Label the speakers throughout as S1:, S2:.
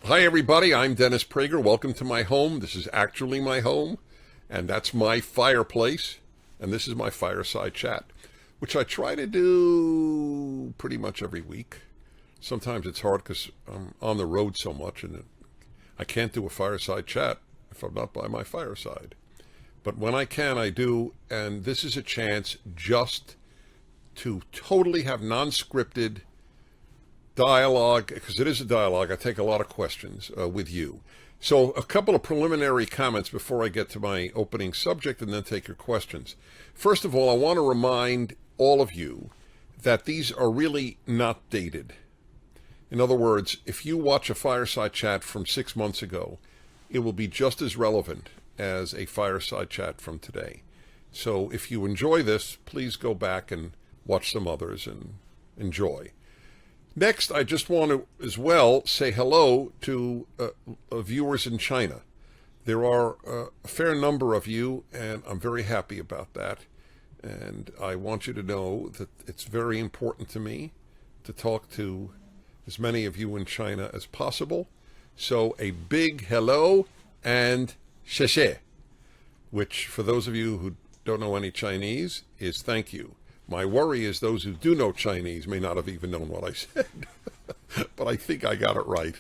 S1: Hi, everybody. I'm Dennis Prager. Welcome to my home. This is actually my home, and that's my fireplace. And this is my fireside chat, which I try to do pretty much every week. Sometimes it's hard because I'm on the road so much, and I can't do a fireside chat if I'm not by my fireside. But when I can, I do. And this is a chance just to totally have non-scripted dialogue, because it is a dialogue. I take a lot of questions with you. So a couple of preliminary comments before I get to my opening subject and then take your questions. First of all, I want to remind all of you that these are really not dated. In other words, if you watch a fireside chat from 6 months ago, it will be just as relevant as a fireside chat from today. So if you enjoy this, please go back and watch some others and enjoy. Next, I just want to as well say hello to viewers in China. There are a fair number of you, and I'm very happy about that. And I want you to know that it's very important to me to talk to as many of you in China as possible. So a big hello and xie, which for those of you who don't know any Chinese is thank you. My worry is those who do know Chinese may not have even known what I said, but I think I got it right.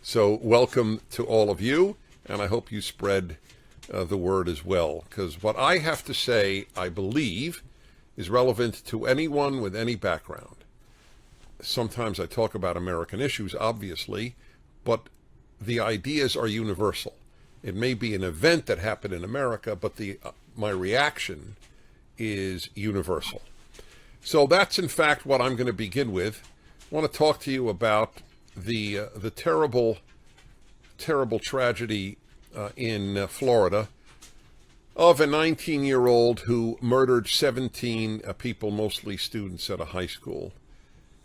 S1: So welcome to all of you, and I hope you spread the word as well, because what I have to say, I believe, is relevant to anyone with any background. Sometimes I talk about American issues, obviously, but the ideas are universal. It may be an event that happened in America, but my reaction is universal. So that's in fact what I'm going to begin with. I want to talk to you about the terrible tragedy in Florida of a 19-year-old who murdered 17 people, mostly students at a high school.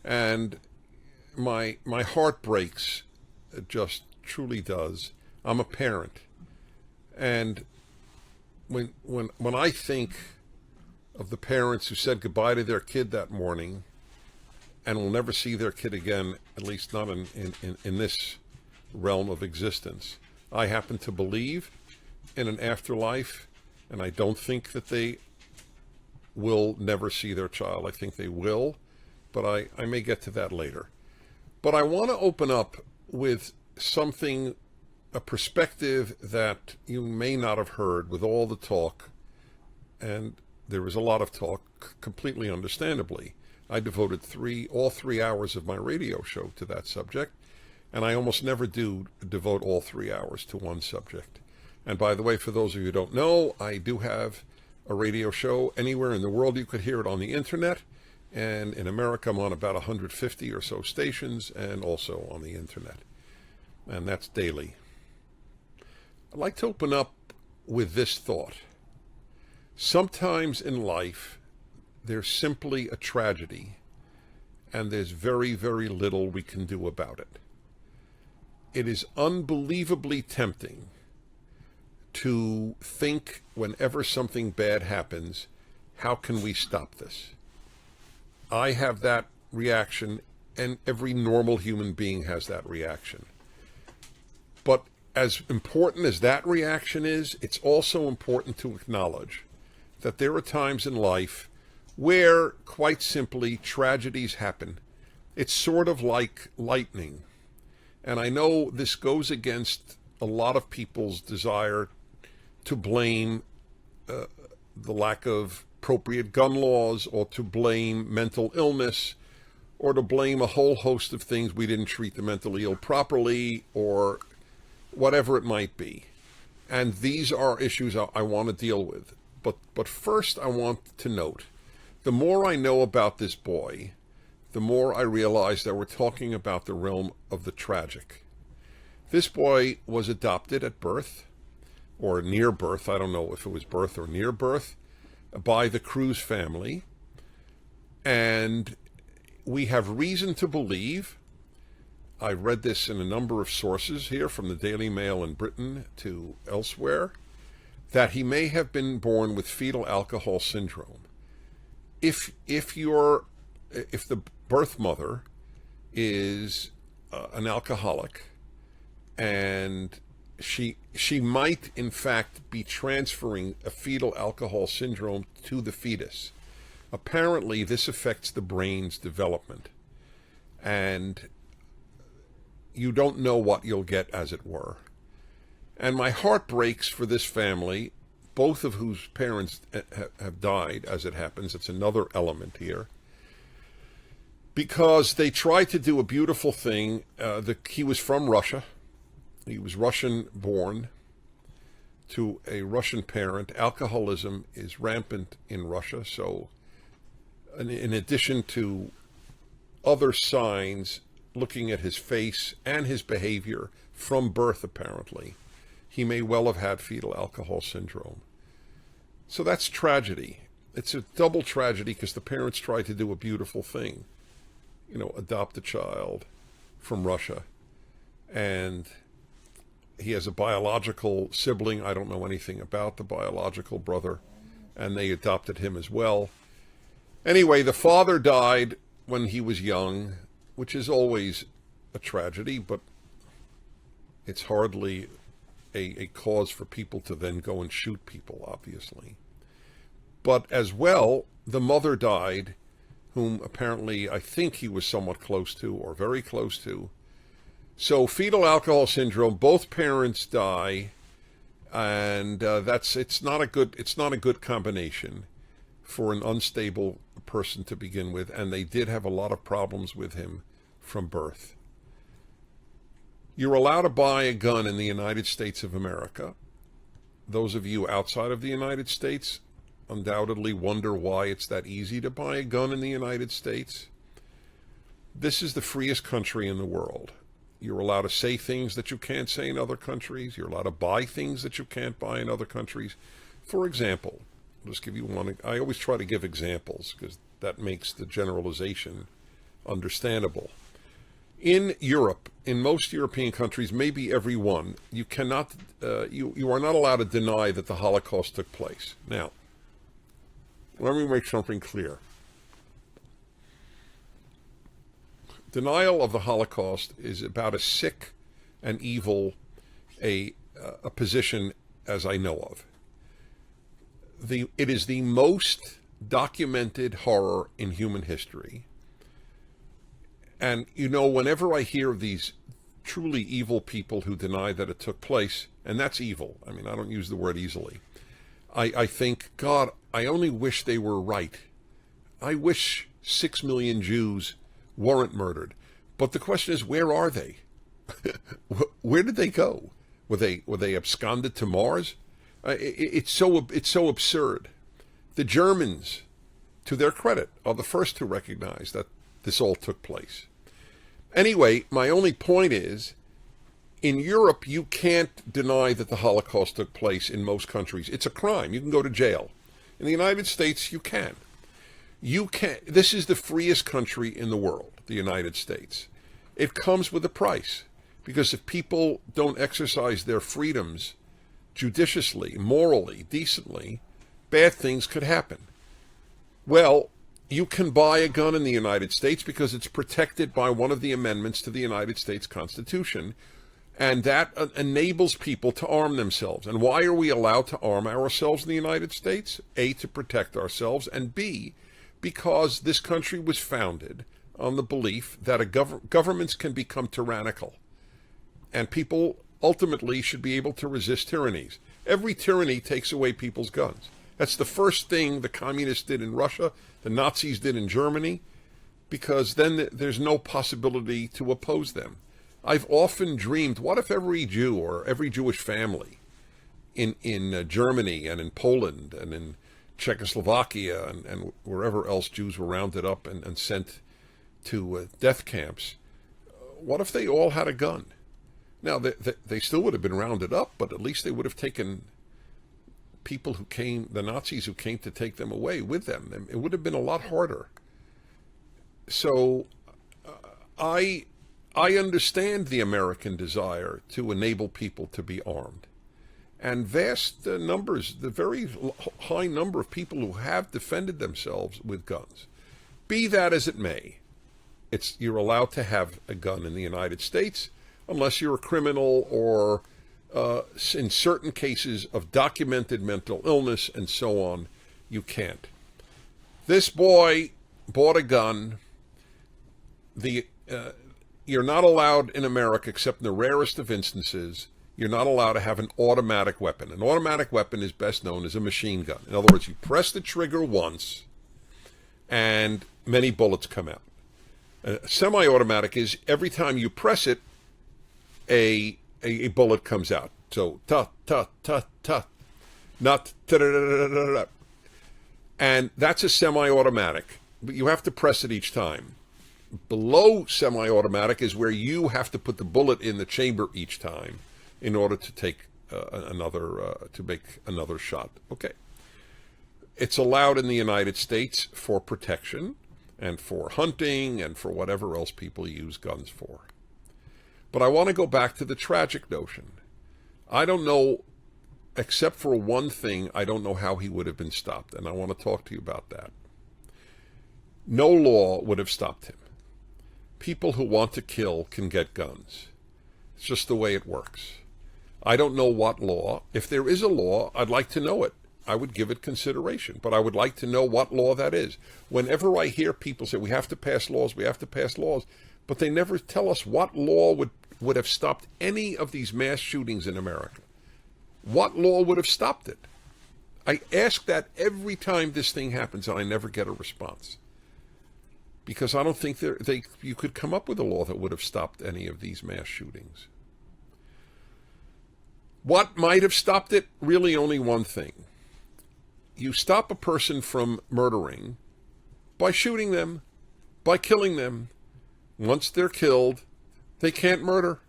S1: And my heart breaks, it just truly does. I'm a parent, and when I think of the parents who said goodbye to their kid that morning and will never see their kid again, at least not in this realm of existence. I happen to believe in an afterlife, and I don't think that they will never see their child. I think they will, but I may get to that later. But I want to open up with something, a perspective that you may not have heard with all the talk, and there was a lot of talk, completely understandably. I devoted all 3 hours of my radio show to that subject, and I almost never do devote all 3 hours to one subject. And by the way, for those of you who don't know, I do have a radio show anywhere in the world. You could hear it on the internet, and in America I'm on about 150 or so stations, and also on the internet, and that's daily. I'd like to open up with this thought. Sometimes in life, there's simply a tragedy, and there's very, very little we can do about it. It is unbelievably tempting to think whenever something bad happens, how can we stop this? I have that reaction, and every normal human being has that reaction. But as important as that reaction is, it's also important to acknowledge that there are times in life where, quite simply, tragedies happen. It's sort of like lightning. And I know this goes against a lot of people's desire to blame the lack of appropriate gun laws, or to blame mental illness, or to blame a whole host of things. We didn't treat the mentally ill properly, or whatever it might be. And these are issues I want to deal with. But first, I want to note, the more I know about this boy, the more I realize that we're talking about the realm of the tragic. This boy was adopted at birth, or near birth, I don't know if it was birth or near birth, by the Cruz family. And we have reason to believe, I read this in a number of sources here, from the Daily Mail in Britain to elsewhere, that he may have been born with fetal alcohol syndrome. If the birth mother is an alcoholic, and she might in fact be transferring a fetal alcohol syndrome to the fetus. Apparently, this affects the brain's development, and you don't know what you'll get, as it were. And my heart breaks for this family, both of whose parents have died, as it happens. It's another element here. Because they tried to do a beautiful thing. He was from Russia. He was Russian-born to a Russian parent. Alcoholism is rampant in Russia, so in addition to other signs, looking at his face and his behavior from birth, apparently, he may well have had fetal alcohol syndrome. So that's tragedy. It's a double tragedy because the parents tried to do a beautiful thing, adopt a child from Russia. And he has a biological sibling. I don't know anything about the biological brother, and they adopted him as well. Anyway, the father died when he was young, which is always a tragedy, but it's hardly a cause for people to then go and shoot people, obviously. But as well, the mother died, whom apparently I think he was somewhat close to, or very close to. So fetal alcohol syndrome, both parents die, and it's not a good combination for an unstable person to begin with, and they did have a lot of problems with him from birth. You're allowed to buy a gun in the United States of America. Those of you outside of the United States undoubtedly wonder why it's that easy to buy a gun in the United States. This is the freest country in the world. You're allowed to say things that you can't say in other countries. You're allowed to buy things that you can't buy in other countries. For example, I'll just give you one. I always try to give examples because that makes the generalization understandable. In Europe, in most European countries, maybe every one, you cannot, you are not allowed to deny that the Holocaust took place. Now, let me make something clear. Denial of the Holocaust is about as sick and evil a position as I know of. It is the most documented horror in human history. And, whenever I hear of these truly evil people who deny that it took place, and that's evil. I mean, I don't use the word easily. I think, God, I only wish they were right. I wish 6 million Jews weren't murdered. But the question is, where are they? Where did they go? Were they absconded to Mars? It's so absurd. The Germans, to their credit, are the first to recognize that this all took place. Anyway, my only point is, in Europe, you can't deny that the Holocaust took place in most countries. It's a crime. You can go to jail. In the United States, you can. This is the freest country in the world, the United States. It comes with a price, because if people don't exercise their freedoms judiciously, morally, decently, bad things could happen. Well, you can buy a gun in the United States because it's protected by one of the amendments to the United States Constitution, and that enables people to arm themselves. And why are we allowed to arm ourselves in the United States? A, to protect ourselves, and B, because this country was founded on the belief that governments can become tyrannical, and people ultimately should be able to resist tyrannies. Every tyranny takes away people's guns. That's the first thing the communists did in Russia, the Nazis did in Germany, because then there's no possibility to oppose them. I've often dreamed, what if every Jew or every Jewish family in Germany and in Poland and in Czechoslovakia and wherever else Jews were rounded up and sent to death camps, what if they all had a gun? Now, they still would have been rounded up, but at least they would have taken people who came, the Nazis who came to take them away with them. It would have been a lot harder. So I understand the American desire to enable people to be armed. And vast numbers, the very high number of people who have defended themselves with guns. Be that as it may, you're allowed to have a gun in the United States. unless you're a criminal or in certain cases of documented mental illness and so on, you can't. This boy bought a gun. You're not allowed in America, except in the rarest of instances, you're not allowed to have an automatic weapon. An automatic weapon is best known as a machine gun. In other words, you press the trigger once and many bullets come out. A semi-automatic is every time you press it, a bullet comes out. So, ta, ta, ta, ta, not ta, da, da, da, da, da. And that's a semi-automatic, but you have to press it each time. Below semi-automatic is where you have to put the bullet in the chamber each time in order to take to make another shot. Okay. It's allowed in the United States for protection and for hunting and for whatever else people use guns for. But I want to go back to the tragic notion. I don't know, except for one thing, I don't know how he would have been stopped, and I want to talk to you about that. No law would have stopped him. People who want to kill can get guns. It's just the way it works. I don't know what law. If there is a law, I'd like to know it. I would give it consideration, but I would like to know what law that is. Whenever I hear people say, we have to pass laws, but they never tell us what law would have stopped any of these mass shootings in America. What law would have stopped it? I ask that every time this thing happens, and I never get a response. Because I don't think you could come up with a law that would have stopped any of these mass shootings. What might have stopped it? Really only one thing. You stop a person from murdering by shooting them, by killing them. Once they're killed, they can't murder.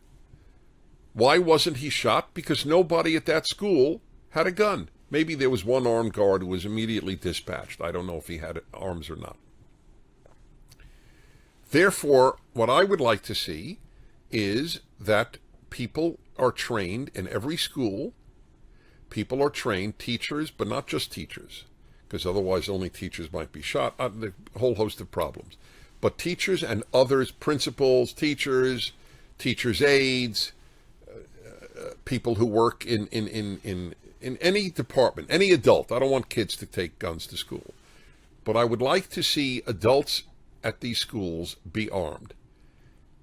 S1: Why wasn't he shot? Because nobody at that school had a gun. Maybe there was one armed guard who was immediately dispatched. I don't know if he had arms or not. Therefore, what I would like to see is that people are trained in every school. People are trained, teachers, but not just teachers, because otherwise only teachers might be shot. A whole host of problems. But teachers and others, principals, teachers aides, people who work in any department, any adult. I don't want kids to take guns to school. But I would like to see adults at these schools be armed.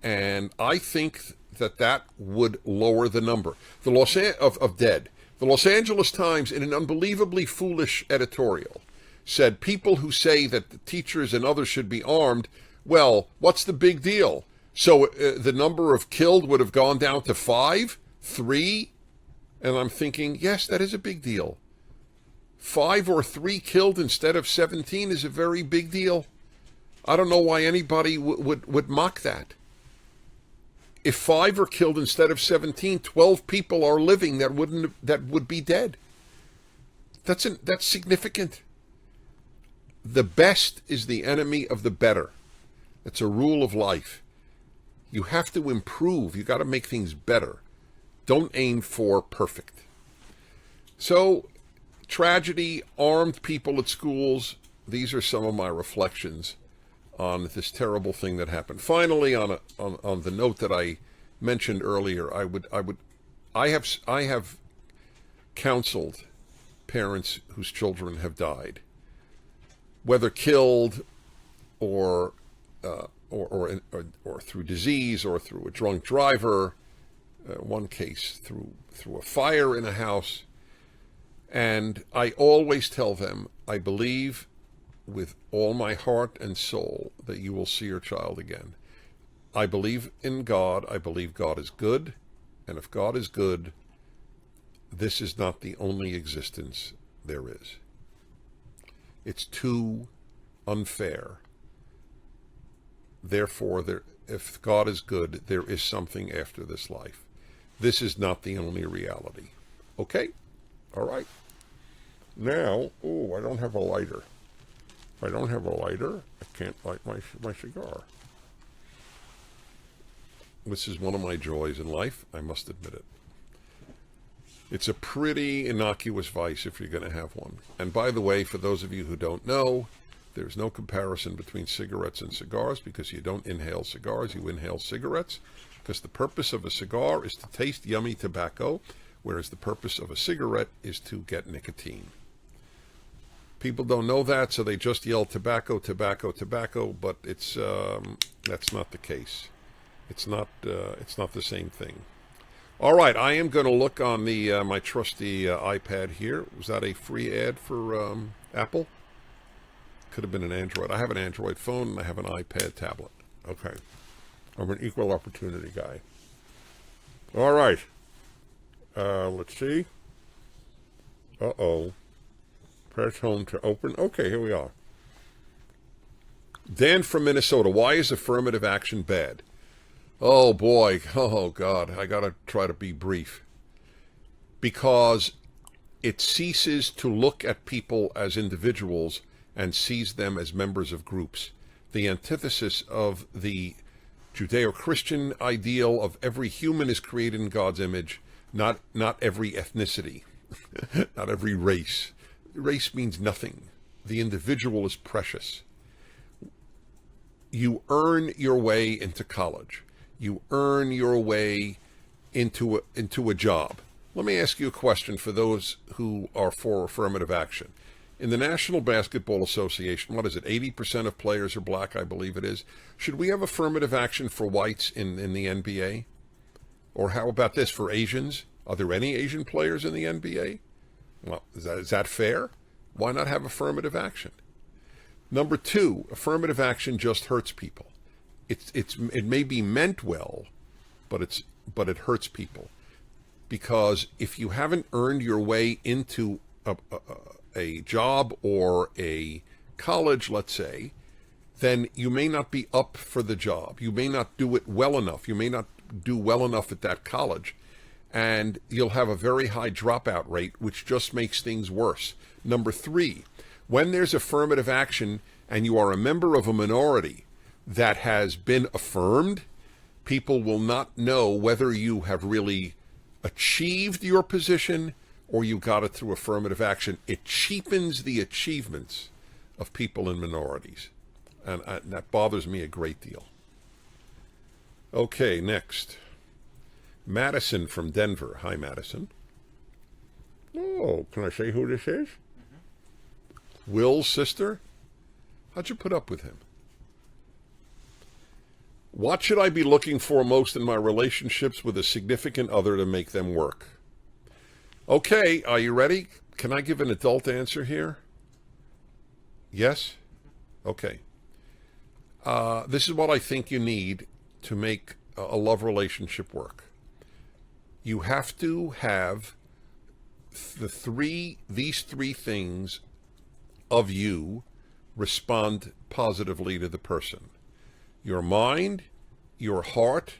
S1: And I think that would lower the number. Of dead. The Los Angeles Times, in an unbelievably foolish editorial, said people who say that the teachers and others should be armed, well, what's the big deal? So the number of killed would have gone down to 5, 3? And I'm thinking, yes, that is a big deal. 5 or 3 killed instead of 17 is a very big deal. I don't know why anybody would mock that. If 5 are killed instead of 17, 12 people are living that would be dead. That's significant. The best is the enemy of the better. It's a rule of life. You have to improve. You got to make things better. Don't aim for perfect. So, tragedy, armed people at schools. These are some of my reflections on this terrible thing that happened. Finally, on the note that I mentioned earlier, I have counseled parents whose children have died, whether killed or through disease or through a drunk driver. One case through a fire in a house, and I always tell them, I believe with all my heart and soul that you will see your child again. I believe in God. I believe God is good. And if God is good, this is not the only existence there is. It's too unfair. Therefore, if God is good, there is something after this life. This is not the only reality. Okay? All right. Now, I don't have a lighter. If I don't have a lighter, I can't light my cigar. This is one of my joys in life, I must admit it. It's a pretty innocuous vice if you're going to have one. And by the way, for those of you who don't know, there's no comparison between cigarettes and cigars because you don't inhale cigars, you inhale cigarettes. Because the purpose of a cigar is to taste yummy tobacco, whereas the purpose of a cigarette is to get nicotine. People don't know that, so they just yell tobacco, tobacco, tobacco, but that's not the case. It's not the same thing. All right, I am going to look on the my trusty iPad here. Was that a free ad for Apple? Could have been an Android. I have an Android phone and I have an iPad tablet. Okay. I'm an equal opportunity guy. All right. Let's see. Uh-oh. Press home to open. Okay, here we are. Dan from Minnesota. Why is affirmative action bad? Oh, boy. Oh, God. I got to try to be brief. Because it ceases to look at people as individuals and sees them as members of groups. The antithesis of the Judeo-Christian ideal of every human is created in God's image, not every ethnicity, not every race. Race means nothing. The individual is precious. You earn your way into college. You earn your way into a job. Let me ask you a question for those who are for affirmative action. In the National Basketball Association, what is it, 80% of players are black, I believe it is. Should we have affirmative action for whites in the NBA? Or how about this, for Asians? Are there any Asian players in the NBA? Well, is that fair? Why not have affirmative action? Number two, affirmative action just hurts people. It may be meant well, but it hurts people. Because if you haven't earned your way into a job or a college, let's say, then you may not be up for the job. You may not do it well enough. You may not do well enough at that college. And you'll have a very high dropout rate, which just makes things worse. Number three, when there's affirmative action and you are a member of a minority that has been affirmed, people will not know whether you have really achieved your position or you got it through affirmative action. It cheapens the achievements of people in minorities. And that bothers me a great deal. Okay, next. Madison from Denver. Hi, Madison. Oh, can I say who this is? Mm-hmm. Will's sister? How'd you put up with him? What should I be looking for most in my relationships with a significant other to make them work? Okay, are you ready? Can I give an adult answer here? Yes? Okay. This is what I think you need to make a love relationship work. You have to have these three things of you respond positively to the person. Your mind, your heart,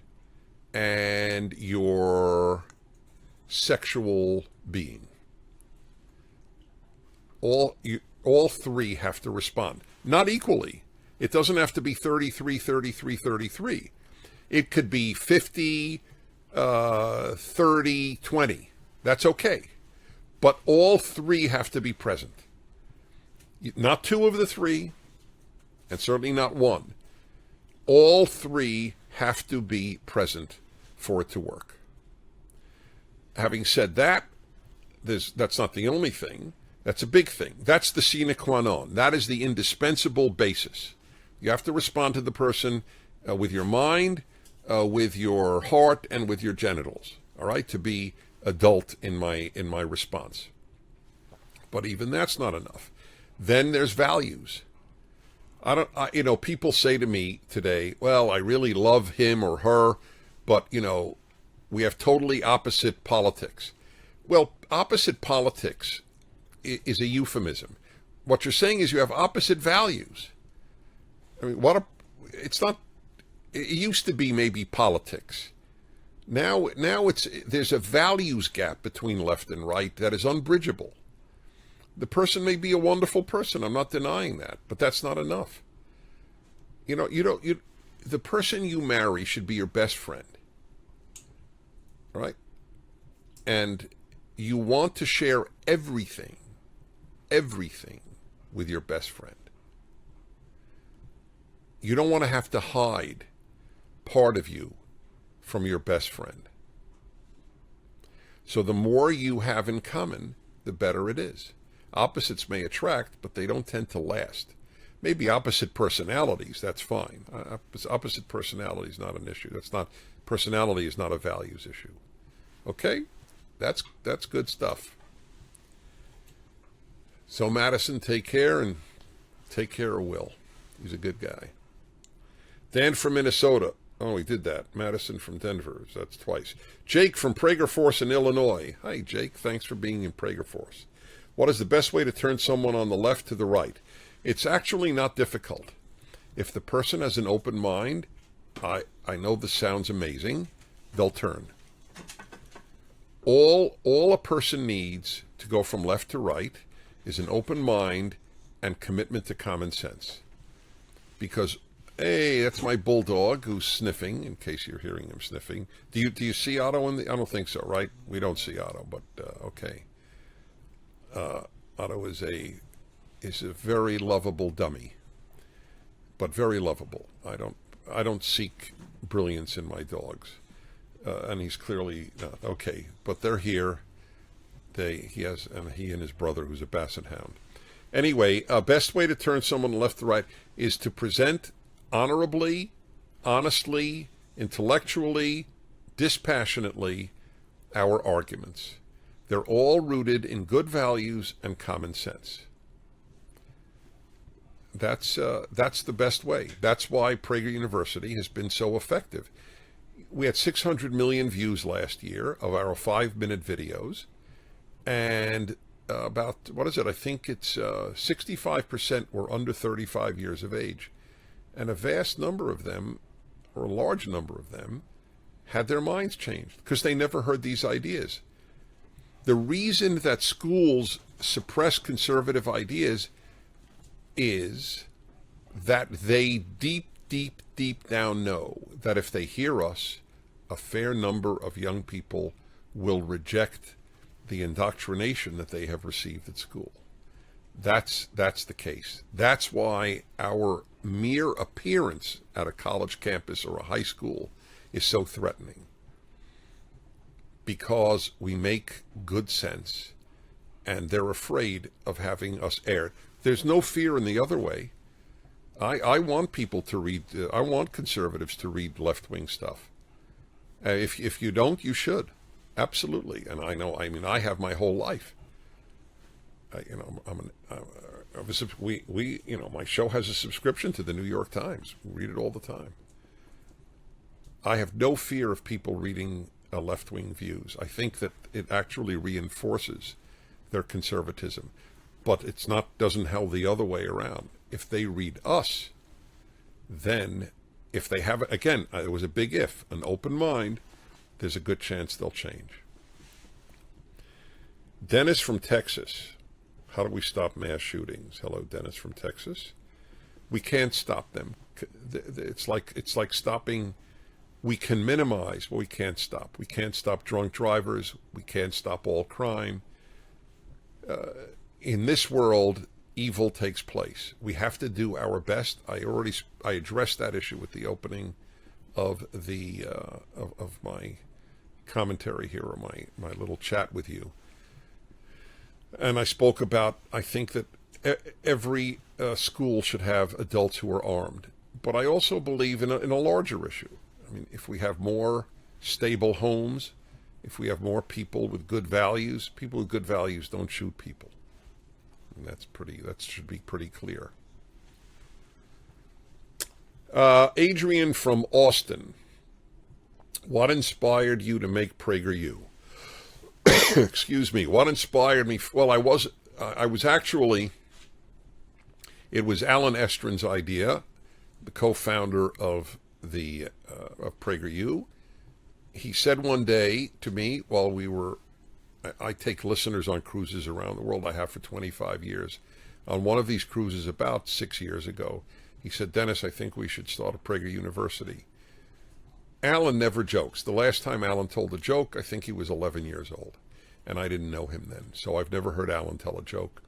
S1: and your sexual being. All three have to respond. Not equally. It doesn't have to be 33, 33, 33. It could be 50, 30, 20. That's okay. But all three have to be present. Not two of the three, and certainly not one. All three have to be present for it to work. Having said that, that's not the only thing. That's a big thing. That's the sine qua non. That is the indispensable basis. You have to respond to the person with your mind, with your heart, and with your genitals. All right, to be adult in my response. But even that's not enough. Then there's values. People say to me today, well, I really love him or her, but, we have totally opposite politics. Well, opposite politics is a euphemism. What you're saying is you have opposite values. I mean, it used to be maybe politics. Now there's a values gap between left and right that is unbridgeable. The person may be a wonderful person. I'm not denying that, but that's not enough. The person you marry should be your best friend, right? And you want to share everything with your best friend. You don't want to have to hide part of you from your best friend. So the more you have in common, the better it is. Opposites may attract, but they don't tend to last. Maybe opposite personalities, that's fine. Opposite personality is not an issue. Personality is not a values issue. Okay? That's good stuff. So Madison, take care, and take care of Will. He's a good guy. Dan from Minnesota. Oh, he did that. Madison from Denver. That's twice. Jake from Prager Force in Illinois. Hi, Jake. Thanks for being in Prager Force. What is the best way to turn someone on the left to the right? It's actually not difficult. If the person has an open mind, I know this sounds amazing, they'll turn. All a person needs to go from left to right is an open mind and commitment to common sense. Because, hey, that's my bulldog who's sniffing, in case you're hearing him sniffing. Do you see Otto in the... I don't think so, right? We don't see Otto, but okay. Otto is a very lovable dummy, but very lovable. I don't seek brilliance in my dogs, and he's clearly not. Okay, but they're here. He and his brother, who's a basset hound. Anyway, best way to turn someone left to right is to present honorably, honestly, intellectually, dispassionately our arguments. They're all rooted in good values and common sense. That's the best way. That's why Prager University has been so effective. We had 600 million views last year of our 5-minute videos, and about, what is it? I think it's 65% were under 35 years of age, and a vast number of them, or a large number of them, had their minds changed because they never heard these ideas. The reason that schools suppress conservative ideas is that they deep down know that if they hear us, a fair number of young people will reject the indoctrination that they have received at school. That's the case. That's why our mere appearance at a college campus or a high school is so threatening. Because we make good sense, and they're afraid of having us aired. There's no fear in the other way. I want people to read, I want conservatives to read left-wing stuff. If you don't, you should. Absolutely. And I have my whole life. My show has a subscription to the New York Times. We read it all the time. I have no fear of people reading left-wing views. I think that it actually reinforces their conservatism, but doesn't help the other way around. If they read us, then if they have, again, it was a big if, an open mind, there's a good chance they'll change. Dennis from Texas. How do we stop mass shootings? Hello, Dennis from Texas. We can't stop them. It's like stopping. We can minimize, but we can't stop. We can't stop drunk drivers. We can't stop all crime. In this world, evil takes place. We have to do our best. I addressed that issue with the opening of the of my commentary here, or my little chat with you. And I spoke about, I think that every school should have adults who are armed. But I also believe in a larger issue. I mean, if we have more stable homes, if we have more people with good values don't shoot people. And that should be pretty clear. Adrian from Austin. What inspired you to make PragerU? Excuse me. What inspired me? Well, I was actually, it was Alan Estrin's idea, the co-founder of PragerU. He said one day to me while I take listeners on cruises around the world. I have for 25 years. On one of these cruises about 6 years ago, he said, Dennis, I think we should start a Prager University. Alan never jokes. The last time Alan told a joke, I think he was 11 years old. And I didn't know him then. So I've never heard Alan tell a joke.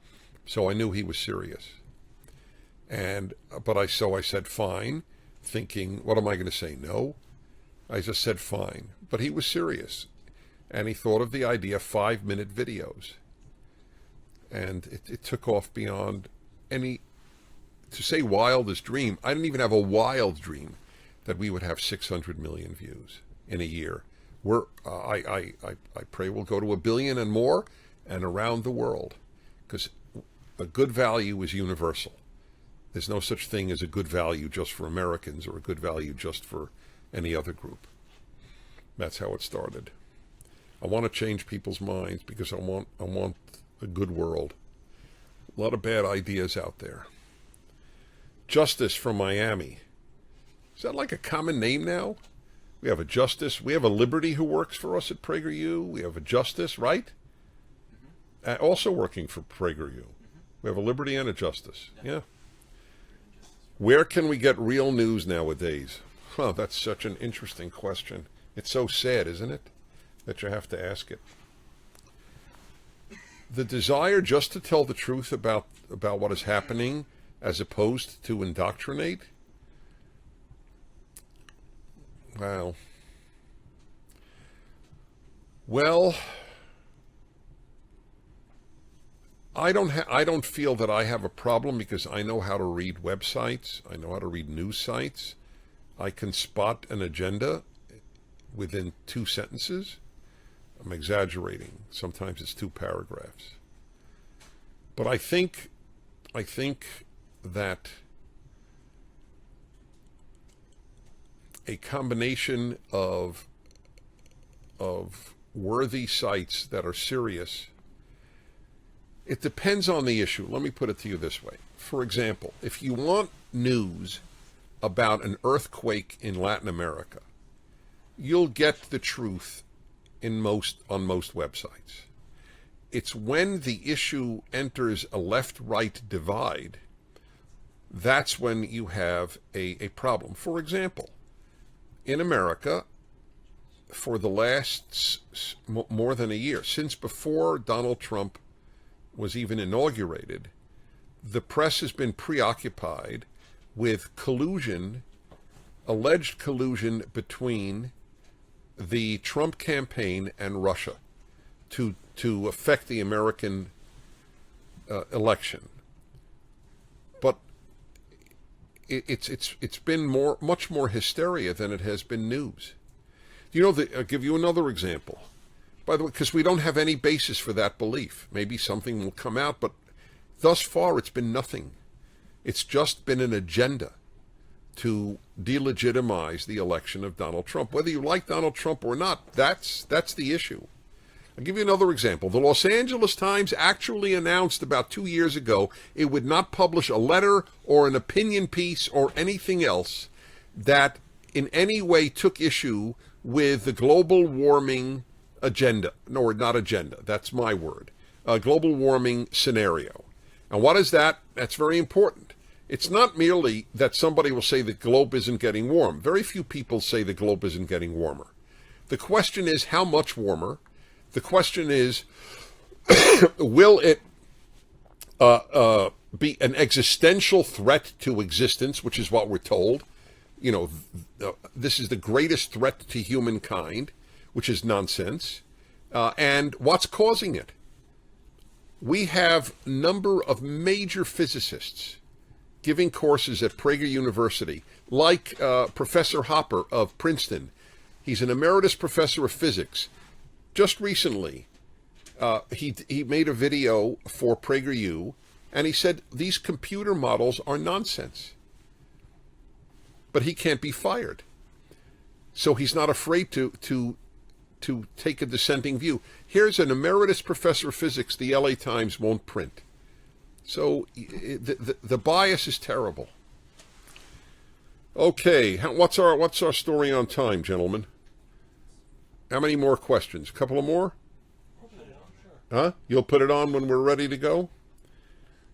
S1: So I knew he was serious. But I said, fine, thinking, what am I going to say? No? I just said fine. But he was serious. And he thought of the idea of 5-minute videos. And it took off beyond any, to say wildest dream. I didn't even have a wild dream that we would have 600 million views in a year. I pray we'll go to 1 billion and more, and around the world, because a good value is universal. There's no such thing as a good value just for Americans or a good value just for any other group. That's how it started. I want to change people's minds because I want a good world. A lot of bad ideas out there. Justice from Miami. Is that like a common name now? We have a Justice. We have a Liberty who works for us at PragerU. We have a Justice, right? Also working for PragerU. We have a Liberty and a Justice. Yeah. Where can we get real news nowadays? Huh, that's such an interesting question. It's so sad, isn't it, that you have to ask it. The desire just to tell the truth about what is happening as opposed to indoctrinate? Wow. Well, I don't feel that I have a problem because I know how to read websites. I know how to read news sites. I can spot an agenda within 2 sentences. I'm exaggerating. Sometimes it's 2 paragraphs. But I think that a combination of worthy sites that are serious, it depends on the issue. Let me put it to you this way. For example, if you want news about an earthquake in Latin America, you'll get the truth on most websites. It's when the issue enters a left-right divide, that's when you have a problem. For example, in America, for the last more than a year, since before Donald Trump was even inaugurated, the press has been preoccupied with collusion, alleged collusion between the Trump campaign and Russia to affect the American election. But it's been much more hysteria than it has been news. You know, I'll give you another example. By the way, because we don't have any basis for that belief. Maybe something will come out, but thus far it's been nothing. It's just been an agenda to delegitimize the election of Donald Trump. Whether you like Donald Trump or not, that's the issue. I'll give you another example. The Los Angeles Times actually announced about 2 years ago it would not publish a letter or an opinion piece or anything else that in any way took issue with the global warming agenda. No, not agenda. That's my word. Global warming scenario. And what is that? That's very important. It's not merely that somebody will say the globe isn't getting warm. Very few people say the globe isn't getting warmer. The question is how much warmer. The question is, will it be an existential threat to existence, which is what we're told. You know, this is the greatest threat to humankind, which is nonsense. And what's causing it? We have a number of major physicists giving courses at Prager University, like Professor Hopper of Princeton. He's an emeritus professor of physics. Just recently, he made a video for PragerU, and he said these computer models are nonsense. But he can't be fired. So he's not afraid to take a dissenting view. Here's an emeritus professor of physics the LA Times won't print. So the bias is terrible. Okay, what's our story on time, gentlemen? How many more questions? A couple of more?
S2: I'll put it on, sure.
S1: Huh? You'll put it on when we're ready to go?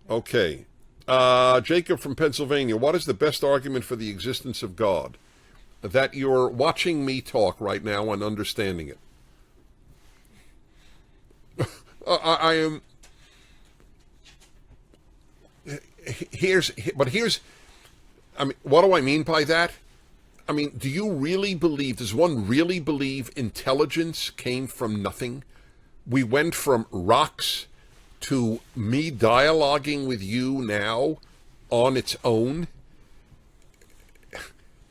S1: Okay. Jacob from Pennsylvania, what is the best argument for the existence of God? That you're watching me talk right now and understanding it. I am... Here's... I mean, what do I mean by that? I mean, do you really believe, does one really believe intelligence came from nothing? We went from rocks to me dialoguing with you now on its own.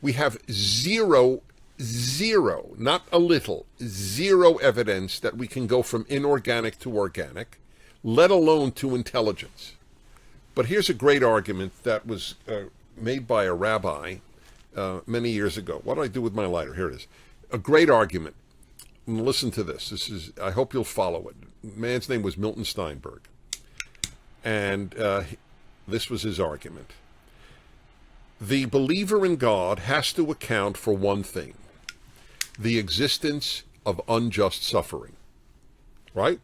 S1: We have zero, not a little, zero evidence that we can go from inorganic to organic, let alone to intelligence. But here's a great argument that was made by a rabbi many years ago. What do I do with my lighter? Here it is. A great argument. Listen to this. I hope you'll follow it. The man's name was Milton Steinberg. And this was his argument. The believer in God has to account for one thing: the existence of unjust suffering. Right?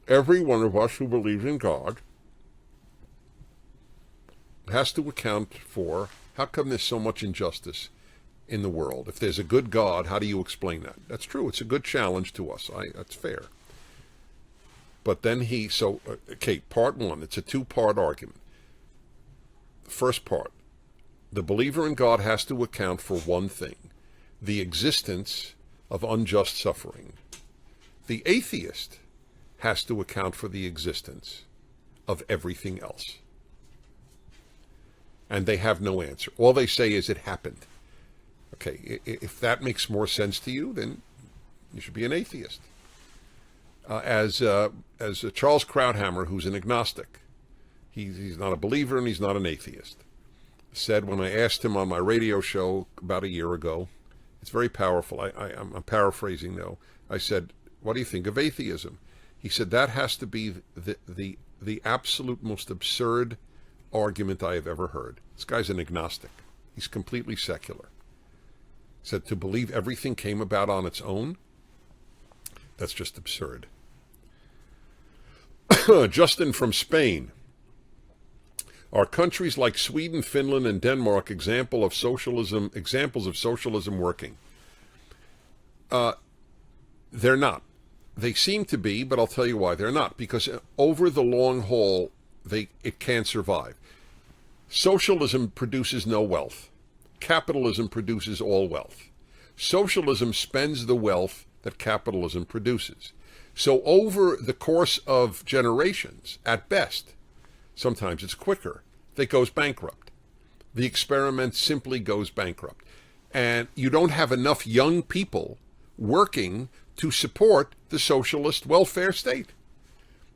S1: Every one of us who believes in God has to account for, how come there's so much injustice in the world? If there's a good God, how do you explain that? That's true. It's a good challenge to us. That's fair. But then part one, it's a two-part argument. The first part, the believer in God has to account for one thing: the existence of unjust suffering. The atheist has to account for the existence of everything else. And they have no answer. All they say is it happened. Okay, if that makes more sense to you, then you should be an atheist. As Charles Krauthammer, who's an agnostic, he's not a believer and he's not an atheist, said when I asked him on my radio show about a year ago, it's very powerful. I'm paraphrasing though. I said, "What do you think of atheism?" He said, "That has to be the absolute most absurd argument I have ever heard." This guy's an agnostic. He's completely secular. He said, to believe everything came about on its own, that's just absurd. Justin from Spain. Are countries like Sweden, Finland, and Denmark examples of socialism working? They're not. They seem to be, but I'll tell you why they're not. Because over the long haul, it can't survive. Socialism produces no wealth. Capitalism produces all wealth. Socialism spends the wealth that capitalism produces. So over the course of generations, at best, sometimes it's quicker, it goes bankrupt. The experiment simply goes bankrupt. And you don't have enough young people working to support the socialist welfare state.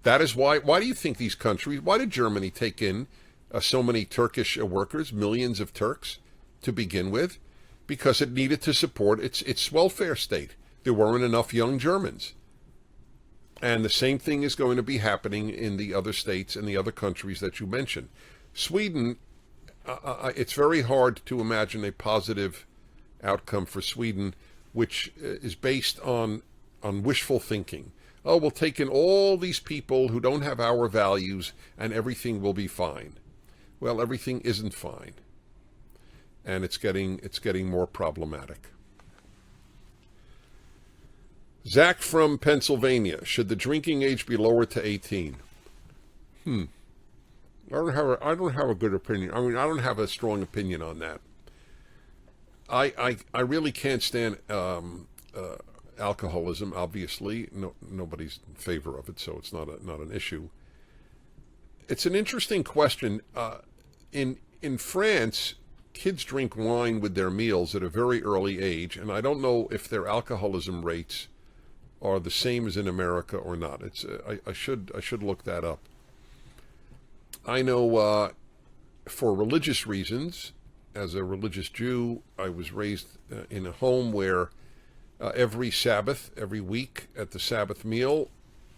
S1: That is why do you think these countries, why did Germany take in so many Turkish workers, millions of Turks to begin with? Because it needed to support its welfare state. There weren't enough young Germans. And the same thing is going to be happening in the other states and the other countries that you mentioned. Sweden, it's very hard to imagine a positive outcome for Sweden, which is based on wishful thinking. Oh, we'll take in all these people who don't have our values and everything will be fine. Well, everything isn't fine. And it's getting more problematic. Zach from Pennsylvania. Should the drinking age be lowered to 18? I don't have a good opinion. I mean, I don't have a strong opinion on that. I really can't stand alcoholism. Obviously, nobody's in favor of it, so it's not an issue. It's an interesting question. In France, kids drink wine with their meals at a very early age, and I don't know if their alcoholism rates are the same as in America or not. I should look that up. I know for religious reasons, as a religious Jew, I was raised in a home where every Sabbath, every week at the Sabbath meal,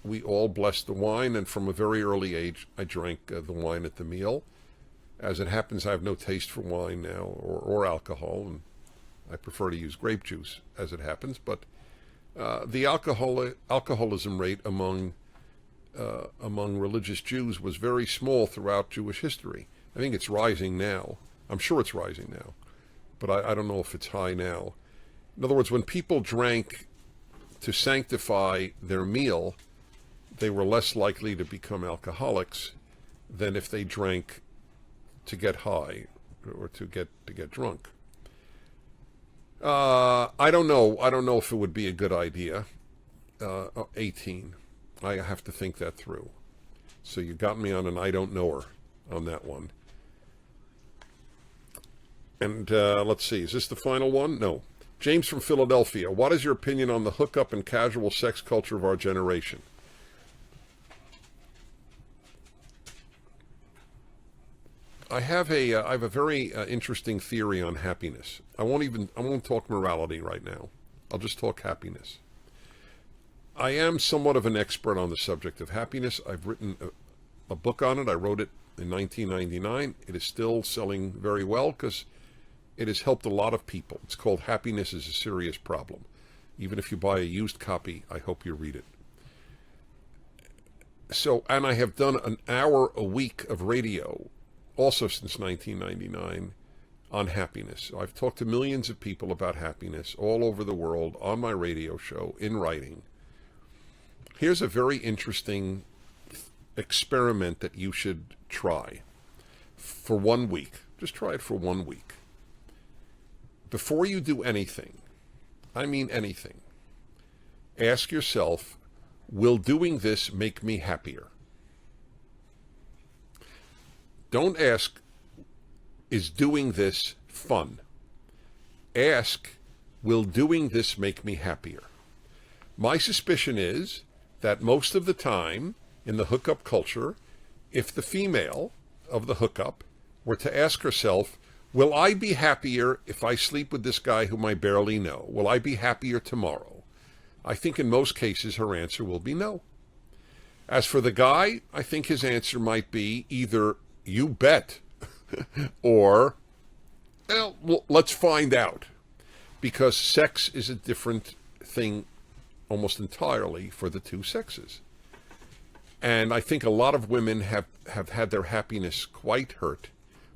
S1: we all blessed the wine, and from a very early age, I drank the wine at the meal. As it happens, I have no taste for wine now or alcohol, and I prefer to use grape juice as it happens. But the alcoholism rate among religious Jews was very small throughout Jewish history. I think it's rising now. I'm sure it's rising now, but I don't know if it's high now. In other words, when people drank to sanctify their meal, they were less likely to become alcoholics than if they drank to get high or to get drunk. I don't know. I don't know if it would be a good idea. 18. I have to think that through. So you got me on an I don't know her on that one. And let's see. Is this the final one? No. James from Philadelphia. What is your opinion on the hookup and casual sex culture of our generation? I have a very interesting theory on happiness. I won't talk morality right now. I'll just talk happiness. I am somewhat of an expert on the subject of happiness. I've written a book on it. I wrote it in 1999. It is still selling very well because it has helped a lot of people. It's called Happiness is a Serious Problem. Even if you buy a used copy, I hope you read it. So, and I have done an hour a week of radio, also since 1999, on happiness. So I've talked to millions of people about happiness all over the world on my radio show, in writing. Here's a very interesting experiment that you should try for 1 week. Just try it for 1 week. Before you do anything, I mean anything, ask yourself, will doing this make me happier? Don't ask, is doing this fun? Ask, will doing this make me happier? My suspicion is that most of the time in the hookup culture, if the female of the hookup were to ask herself, will I be happier if I sleep with this guy whom I barely know? Will I be happier tomorrow? I think in most cases her answer will be no. As for the guy, I think his answer might be either you bet or well, let's find out. Because sex is a different thing almost entirely for the two sexes. And I think a lot of women have had their happiness quite hurt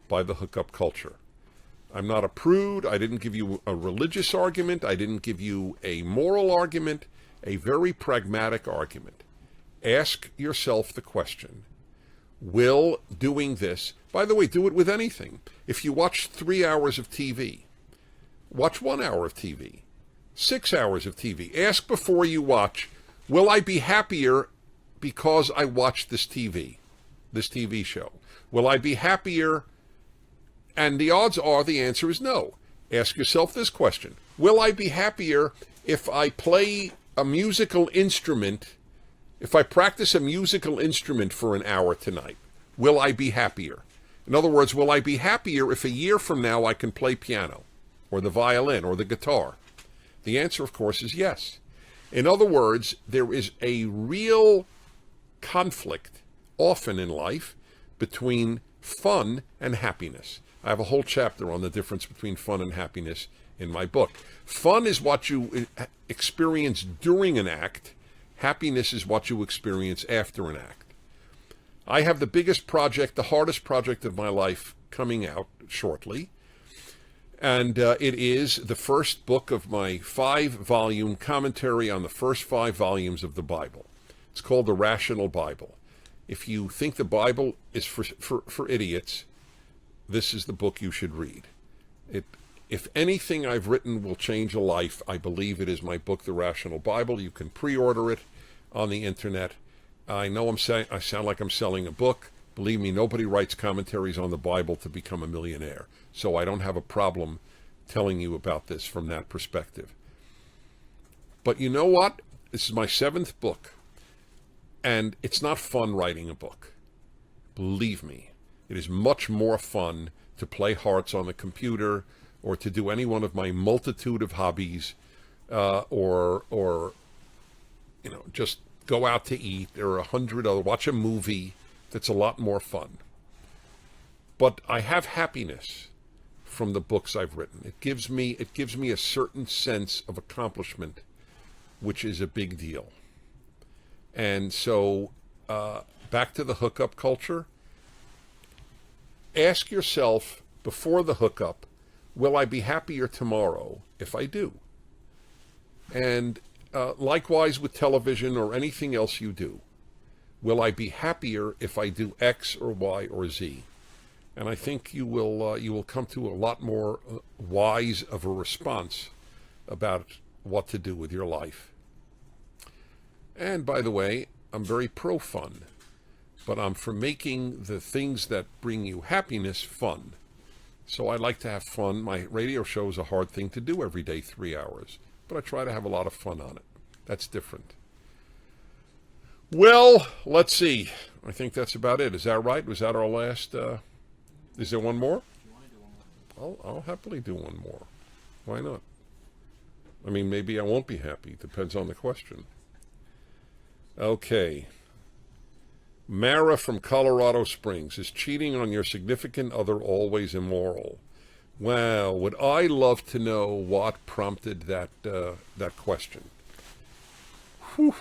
S1: by the hookup culture. I'm not a prude. I didn't give you a religious argument. I didn't give you a moral argument, a very pragmatic argument. Ask yourself the question, will doing this, by the way, do it with anything. If you watch 3 hours of TV, watch 1 hour of TV, 6 hours of TV. Ask before you watch, will I be happier because I watched this TV show? Will I be happier? And the odds are the answer is no. Ask yourself this question. Will I be happier if I play a musical instrument, if I practice a musical instrument for an hour tonight? Will I be happier? In other words, will I be happier if a year from now I can play piano or the violin or the guitar? The answer, of course, is yes. In other words, there is a real conflict often in life between fun and happiness. I have a whole chapter on the difference between fun and happiness in my book. Fun is what you experience during an act. Happiness is what you experience after an act. I have the biggest project, the hardest project of my life coming out shortly. And it is the first book of my 5-volume commentary on the first 5 volumes of the Bible. It's called The Rational Bible. If you think the Bible is for idiots, this is the book you should read. If anything I've written will change a life, I believe it is my book, The Rational Bible. You can pre-order it on the internet. I know I sound like I'm selling a book. Believe me, nobody writes commentaries on the Bible to become a millionaire. So I don't have a problem telling you about this from that perspective. But you know what? This is my 7th book. And it's not fun writing a book. Believe me, it is much more fun to play hearts on the computer or to do any one of my multitude of hobbies or just go out to eat. There are 100 other, watch a movie. That's a lot more fun. But I have happiness from the books I've written. It gives me a certain sense of accomplishment, which is a big deal. And so, back to the hookup culture. Ask yourself before the hookup, will I be happier tomorrow if I do? And likewise with television or anything else you do. Will I be happier if I do X or Y or Z? And I think you will come to a lot more wise of a response about what to do with your life. And by the way, I'm very pro-fun, but I'm for making the things that bring you happiness fun. So I like to have fun. My radio show is a hard thing to do every day, 3 hours, but I try to have a lot of fun on it. That's different. Well, let's see. I think that's about it. Is that right? Was that our last? Is there one more? I'll happily do one more. Why not? I mean, maybe I won't be happy. Depends on the question. Okay. Mara from Colorado Springs. Is cheating on your significant other always immoral? Wow, would I love to know what prompted that question. Whew.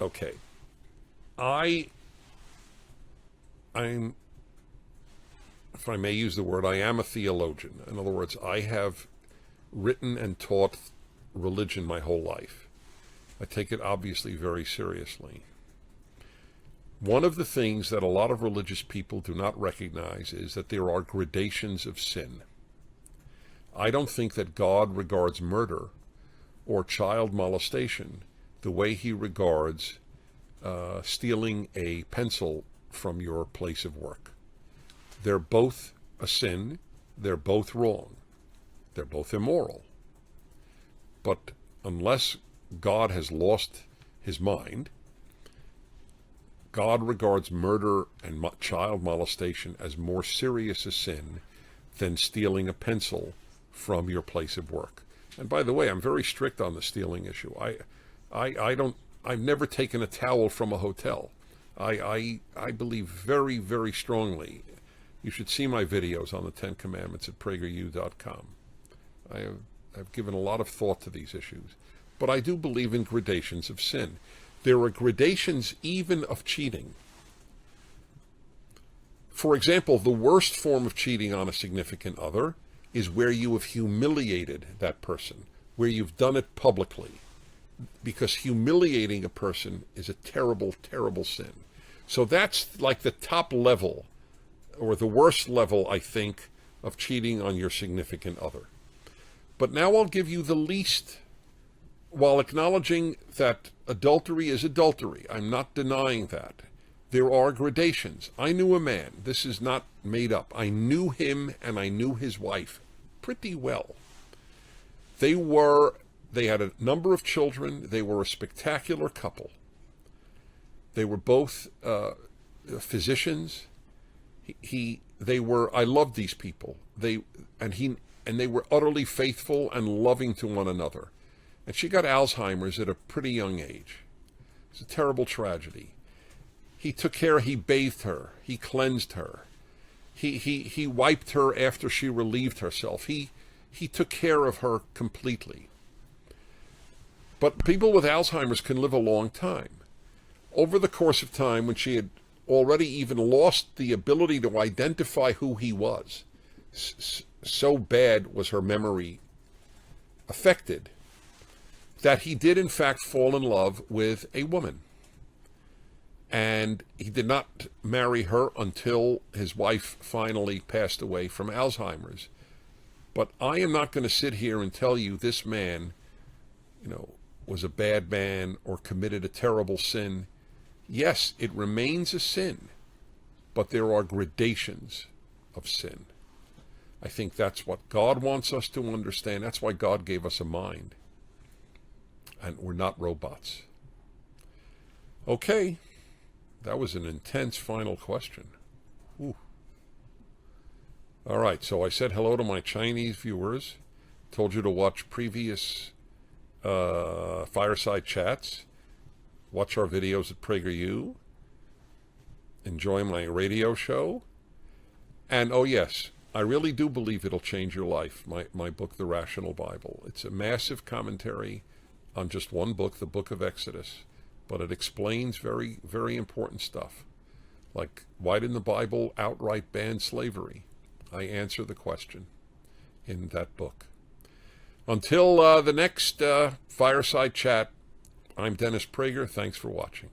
S1: Okay. I'm, if I may use the word, I am a theologian. In other words, I have written and taught religion my whole life. I take it obviously very seriously. One of the things that a lot of religious people do not recognize is that there are gradations of sin. I don't think that God regards murder or child molestation the way he regards stealing a pencil from your place of work. They're both a sin. They're both wrong. They're both immoral. But unless God has lost his mind, God regards murder and child molestation as more serious a sin than stealing a pencil from your place of work. And by the way, I'm very strict on the stealing issue. I've never taken a towel from a hotel. I believe very, very strongly. You should see my videos on the 10 Commandments at PragerU.com. I've given a lot of thought to these issues. But I do believe in gradations of sin. There are gradations even of cheating. For example, the worst form of cheating on a significant other is where you have humiliated that person, where you've done it publicly. Because humiliating a person is a terrible, terrible sin. So that's like the top level, or the worst level, I think, of cheating on your significant other. But now I'll give you the least, while acknowledging that adultery is adultery. I'm not denying that. There are gradations. I knew a man. This is not made up. I knew him and I knew his wife pretty well. They had a number of children. They were a spectacular couple. They were both physicians. I loved these people. They were utterly faithful and loving to one another. And she got Alzheimer's at a pretty young age. It's a terrible tragedy. He took care, he bathed her, he cleansed her. He wiped her after she relieved herself. He took care of her completely. But people with Alzheimer's can live a long time. Over the course of time, when she had already even lost the ability to identify who he was, so bad was her memory affected, that he did in fact fall in love with a woman. And he did not marry her until his wife finally passed away from Alzheimer's. But I am not going to sit here and tell you this man, was a bad man or committed a terrible sin. Yes, it remains a sin, but there are gradations of sin. I think that's what God wants us to understand. That's why God gave us a mind. And we're not robots. Okay. That was an intense final question. Ooh. All right, so I said hello to my Chinese viewers. Told you to watch previous Fireside chats. Watch our videos at PragerU. Enjoy my radio show. And oh yes, I really do believe it'll change your life, my book, The Rational Bible. It's a massive commentary on just one book, the book of Exodus. But it explains very, very important stuff. Like, why didn't the Bible outright ban slavery? I answer the question in that book. Until the next Fireside chat, I'm Dennis Prager. Thanks for watching.